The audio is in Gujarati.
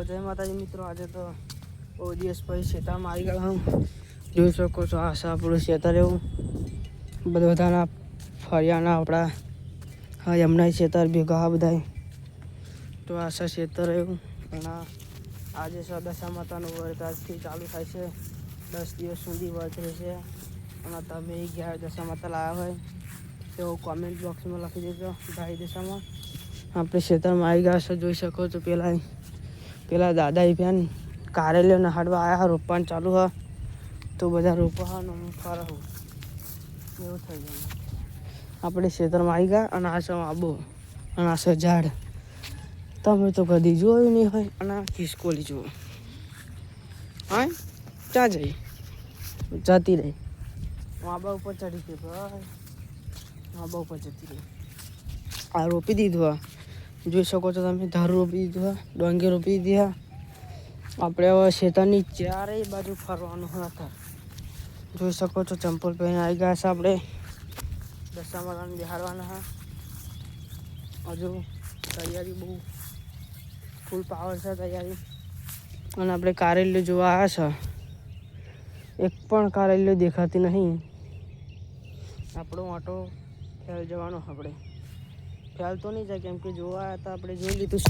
જય માતાજી મિત્રો, આજે તો બહુ દિવસ પછી ખેતરમાં આવી ગયા હું. જોઈ શકો છો આ છે આપણું ખેતર. એવું બધાના ફળિયાના આપણા હા એમના ખેતર ભેગા હા બધા. તો આ છે ખેતર એવું. અને આજે છે દશા માતાનું વ્રત આજથી ચાલુ થાય છે. 10 દિવસ સુધી વ્રત રહેશે. અને તમે ગયા દશા માતા લાવ્યા હોય તો કોમેન્ટ બોક્સમાં લખી દેજો. ગાય દશામાં આપણે ખેતરમાં આવી ગયા છે. જોઈ શકો છો પેલા દાદા બેન કારેલીઓ નહાડવા આવ્યા. રોપવાનું ચાલુ હા તો બધા રોપવાનું હું ફરવું એવું થઈ જાય. આપણે ખેતરમાં આવી ગયા અને આ છે આબો અને આ છે ઝાડ. તમે તો કદી જોયું નહીં હોય. અને આ ખિસકોલી જુઓ હા ક્યાં જઈ જતી રહી. આબા ઉપર ચડી ગઈ ભાઈ. આબા ઉપર જતી રહી. આ રોપી દીધું. આ જોઈ શકો છો તમે. ધારું રોપી દીધું. ડોંગી રોપી દીધી. આપણે હવે ખેતરની ચારેય બાજુ ફરવાનું હતા. જોઈ શકો છો ચંપલ પહેરીને આવી ગયા છે. આપણે દશા માતાને બિહારવાના હા. હજુ તૈયારી બહુ ફૂલ પાવર છે તૈયારી. અને આપણે કારેલીઓ જોવા આવ્યા છે. એક પણ કારેલીઓ દેખાતી નહીં. આપણો ઓટો ફેલ જવાનો આપણે ફેલ તો નહીં જાય કેમ કે જોવા આવ્યા હતા આપણે જોઈ લીધું.